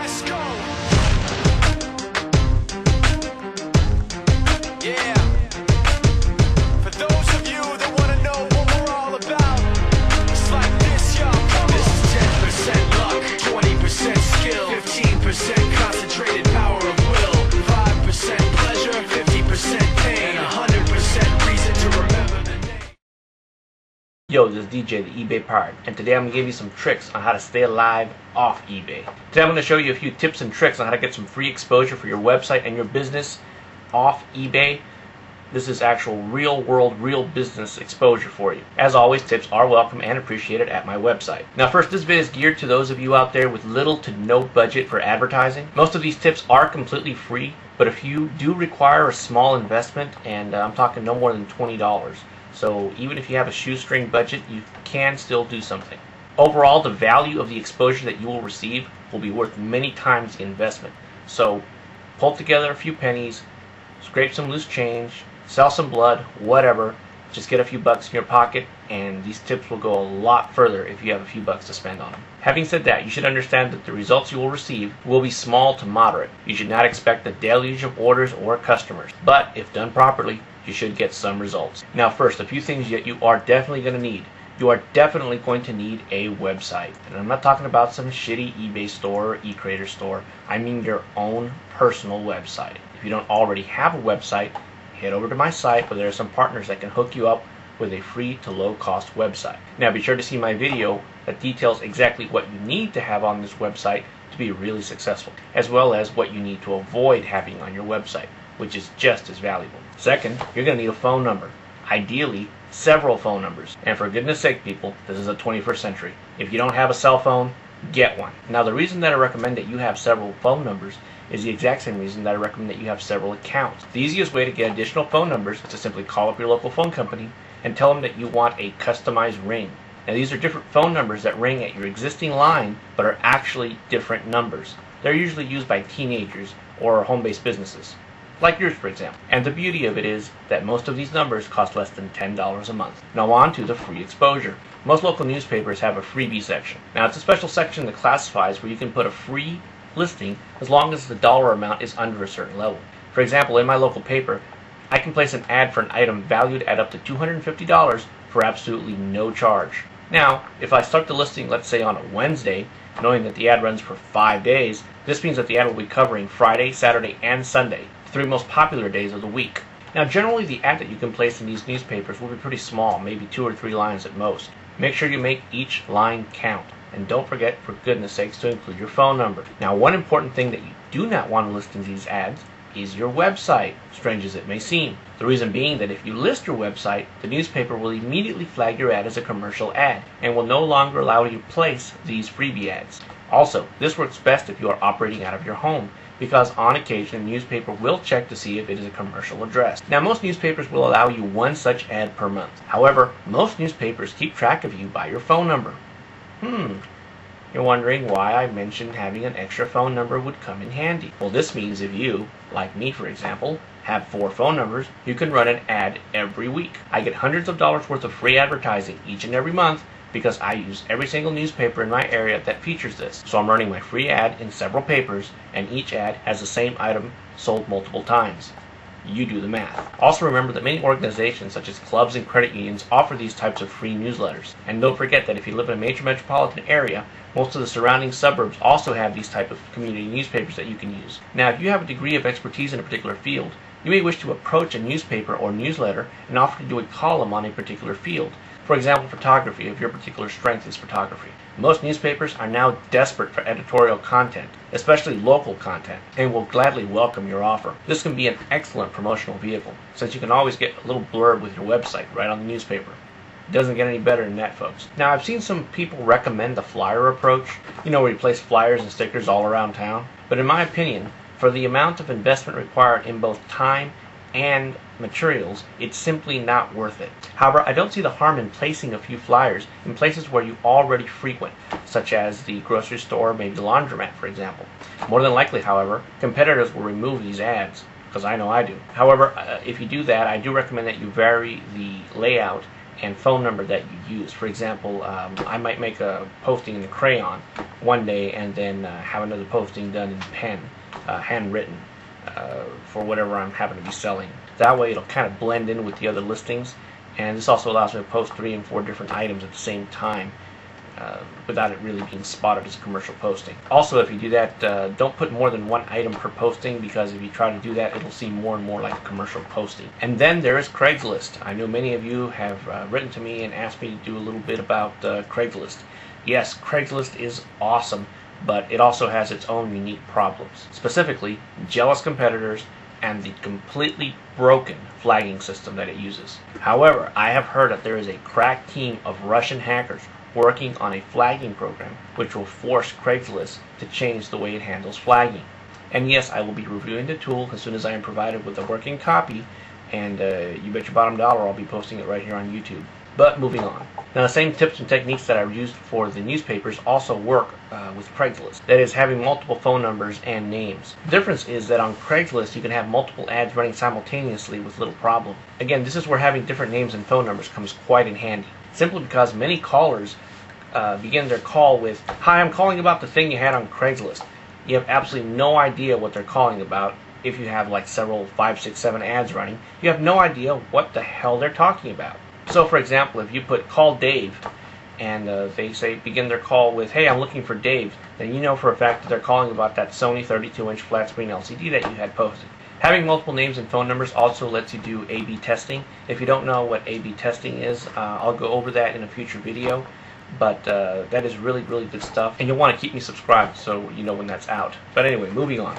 Let's go. Yeah. For those of you that want to know what we're all about, it's like this, y'all. This is 10% luck, 20% skill, 15% concentrated power of will, 5% pleasure, 50% pain, 100% reason to remember the name. Yo, this is DJ, the eBay Pirate, and today I'm going to give you some tricks on how to stay alive off eBay. Today I'm going to show you a few tips and tricks on how to get some free exposure for your website and your business off eBay. This is actual real world, real business exposure for you. As always, tips are welcome and appreciated at my website. Now first, this video is geared to those of you out there with little to no budget for advertising. Most of these tips are completely free, but if you do require a small investment, and I'm talking no more than $20, so even if you have a shoestring budget, you can still do something. Overall, the value of the exposure that you will receive will be worth many times the investment. So pull together a few pennies, scrape some loose change, sell some blood, whatever. Just get a few bucks in your pocket, and these tips will go a lot further if you have a few bucks to spend on them. Having said that, you should understand that the results you will receive will be small to moderate. You should not expect a deluge of orders or customers, but if done properly, you should get some results. Now first, a few things that you are definitely going to need. You are definitely going to need a website. And I'm not talking about some shitty eBay store or eCreator store. I mean your own personal website. If you don't already have a website, head over to my site where there are some partners that can hook you up with a free to low cost website. Now be sure to see my video that details exactly what you need to have on this website to be really successful, as well as what you need to avoid having on your website, which is just as valuable. Second, you're going to need a phone number. Ideally, several phone numbers. And for goodness sake, people, this is the 21st century. If you don't have a cell phone, get one. Now the reason that I recommend that you have several phone numbers is the exact same reason that I recommend that you have several accounts. The easiest way to get additional phone numbers is to simply call up your local phone company and tell them that you want a customized ring. Now these are different phone numbers that ring at your existing line but are actually different numbers. They're usually used by teenagers or home-based businesses, like yours for example. And the beauty of it is that most of these numbers cost less than $10 a month. Now on to the free exposure. Most local newspapers have a freebie section. Now it's a special section that classifies where you can put a free listing as long as the dollar amount is under a certain level. For example, in my local paper, I can place an ad for an item valued at up to $250 for absolutely no charge. Now, if I start the listing, let's say on a Wednesday, knowing that the ad runs for 5 days, this means that the ad will be covering Friday, Saturday, and Sunday, the three most popular days of the week. Now, generally the ad that you can place in these newspapers will be pretty small, maybe 2 or 3 lines at most. Make sure you make each line count. And don't forget, for goodness sakes, to include your phone number. Now, one important thing that you do not want to list in these ads is your website, strange as it may seem. The reason being that if you list your website, the newspaper will immediately flag your ad as a commercial ad and will no longer allow you to place these freebie ads. Also, this works best if you are operating out of your home, because on occasion the newspaper will check to see if it is a commercial address. Now most newspapers will allow you one such ad per month. However, most newspapers keep track of you by your phone number. You're wondering why I mentioned having an extra phone number would come in handy. Well, this means if you, like me for example, have 4 phone numbers, you can run an ad every week. I get hundreds of dollars worth of free advertising each and every month because I use every single newspaper in my area that features this. So I'm running my free ad in several papers, and each ad has the same item sold multiple times. You do the math. Also remember that many organizations such as clubs and credit unions offer these types of free newsletters. And don't forget that if you live in a major metropolitan area, most of the surrounding suburbs also have these type of community newspapers that you can use. Now if you have a degree of expertise in a particular field, you may wish to approach a newspaper or newsletter and offer to do a column on a particular field. For example, photography, if your particular strength is photography. Most newspapers are now desperate for editorial content, especially local content, and will gladly welcome your offer. This can be an excellent promotional vehicle, since you can always get a little blurb with your website right on the newspaper. It doesn't get any better than that, folks. Now, I've seen some people recommend the flyer approach, where you place flyers and stickers all around town. But in my opinion, for the amount of investment required in both time and materials, it's simply not worth it. However, I don't see the harm in placing a few flyers in places where you already frequent, such as the grocery store, maybe the laundromat, for example. More than likely, however, competitors will remove these ads, because I know I do. However, if you do that, I do recommend that you vary the layout and phone number that you use. For example, I might make a posting in crayon one day and then have another posting done in pen, handwritten, for whatever I'm happen to be selling. That way it'll kind of blend in with the other listings, and this also allows me to post 3 and 4 different items at the same time without it really being spotted as a commercial posting. Also, if you do that, don't put more than 1 item per posting, because if you try to do that, it'll seem more and more like a commercial posting. And then there is Craigslist. I know many of you have written to me and asked me to do a little bit about Craigslist. Yes, Craigslist is awesome, but it also has its own unique problems. Specifically, jealous competitors and the completely broken flagging system that it uses. However, I have heard that there is a crack team of Russian hackers working on a flagging program which will force Craigslist to change the way it handles flagging. And yes, I will be reviewing the tool as soon as I am provided with a working copy, and you bet your bottom dollar I'll be posting it right here on YouTube. But moving on. Now, the same tips and techniques that I used for the newspapers also work with Craigslist. That is, having multiple phone numbers and names. The difference is that on Craigslist you can have multiple ads running simultaneously with little problem. Again, this is where having different names and phone numbers comes quite in handy. Simply because many callers begin their call with, "Hi, I'm calling about the thing you had on Craigslist." You have absolutely no idea what they're calling about. If you have like several 5, 6, 7 ads running, you have no idea what the hell they're talking about. So for example, if you put "call Dave" and they say begin their call with, "Hey, I'm looking for Dave," then you know for a fact that they're calling about that Sony 32-inch flat screen LCD that you had posted. Having multiple names and phone numbers also lets you do A/B testing. If you don't know what A/B testing is, I'll go over that in a future video. But that is really, really good stuff, and you'll want to keep me subscribed so you know when that's out. But anyway, moving on.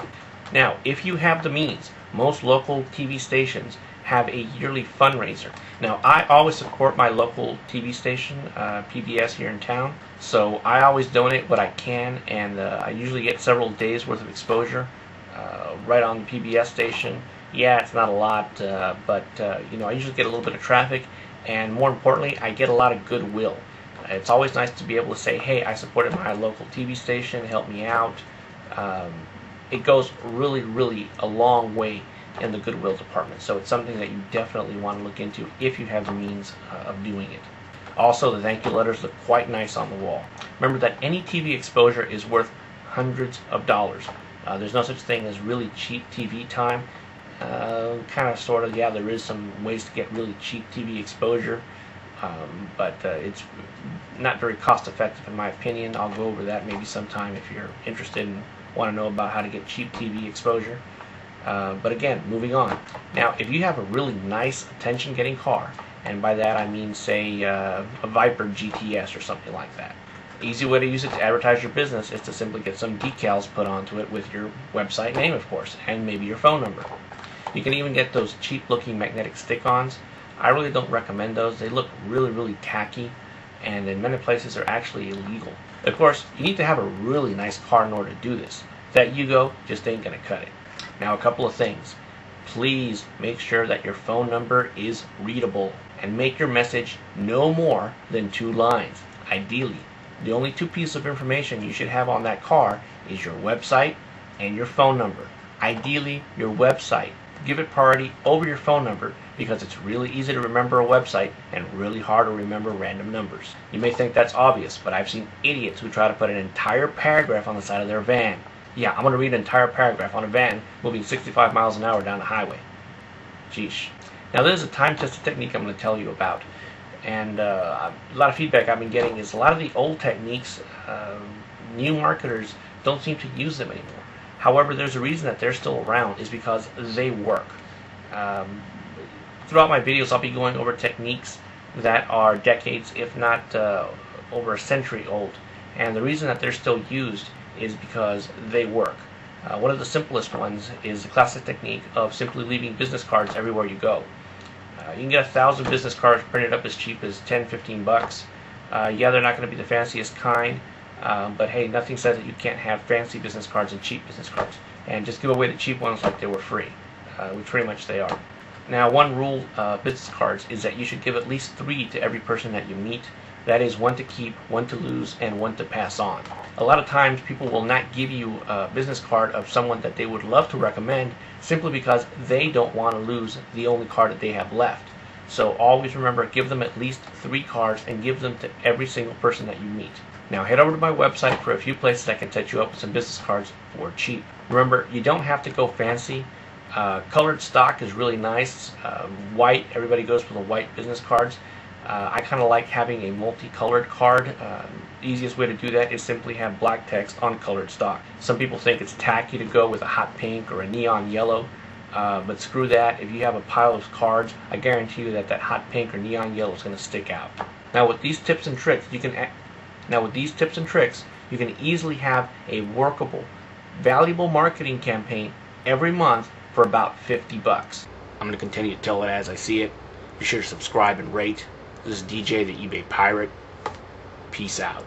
Now, if you have the means, most local TV stations have a yearly fundraiser. Now, I always support my local TV station, PBS here in town, so I always donate what I can, and I usually get several days worth of exposure right on the PBS station. Yeah, it's not a lot, but you know, I usually get a little bit of traffic, and more importantly, I get a lot of goodwill. It's always nice to be able to say, "Hey, I supported my local TV station, help me out." It goes really, really a long way in the goodwill department, so it's something that you definitely want to look into if you have the means of doing it. Also, the thank you letters look quite nice on the wall. Remember that any TV exposure is worth hundreds of dollars. There's no such thing as really cheap TV time. Kind of, sort of, yeah, there is some ways to get really cheap TV exposure, but it's not very cost effective in my opinion. I'll go over that maybe sometime if you're interested and want to know about how to get cheap TV exposure. But again, moving on. Now, if you have a really nice attention-getting car, and by that I mean, say, a Viper GTS or something like that, the easy way to use it to advertise your business is to simply get some decals put onto it with your website name, of course, and maybe your phone number. You can even get those cheap-looking magnetic stick-ons. I really don't recommend those. They look really, really tacky, and in many places they're actually illegal. Of course, you need to have a really nice car in order to do this. That Yugo just ain't gonna cut it. Now, a couple of things. Please make sure that your phone number is readable, and make your message no more than 2 lines. Ideally, the only 2 pieces of information you should have on that car is your website and your phone number. Ideally, your website. Give it priority over your phone number, because it's really easy to remember a website and really hard to remember random numbers. You may think that's obvious, but I've seen idiots who try to put an entire paragraph on the side of their van. Yeah, I'm going to read an entire paragraph on a van moving 65 miles an hour down the highway. Sheesh. Now, there's a time-tested technique I'm going to tell you about, and a lot of feedback I've been getting is a lot of the old techniques, new marketers don't seem to use them anymore. However, there's a reason that they're still around, is because they work. Throughout my videos, I'll be going over techniques that are decades, if not over a century old, and the reason that they're still used is because they work. One of the simplest ones is the classic technique of simply leaving business cards everywhere you go. You can get 1,000 business cards printed up as cheap as 10, 15 bucks. Yeah, they're not going to be the fanciest kind, but hey, nothing says that you can't have fancy business cards and cheap business cards. And just give away the cheap ones like they were free, which pretty much they are. Now, one rule of business cards is that you should give at least 3 to every person that you meet. That is, 1 to keep, 1 to lose, and 1 to pass on. A lot of times people will not give you a business card of someone that they would love to recommend simply because they don't want to lose the only card that they have left. So always remember, give them at least 3 cards and give them to every single person that you meet. Now head over to my website for a few places that can set you up with some business cards for cheap. Remember, you don't have to go fancy. Colored stock is really nice. White, everybody goes for the white business cards. I kind of like having a multicolored card. The easiest way to do that is simply have black text on colored stock. Some people think it's tacky to go with a hot pink or a neon yellow, but screw that. If you have a pile of cards, I guarantee you that that hot pink or neon yellow is going to stick out. Now with these tips and tricks, you can easily have a workable, valuable marketing campaign every month for about 50 bucks. I'm going to continue to tell it as I see it. Be sure to subscribe and rate. This is DJ the eBay Pirate. Peace out.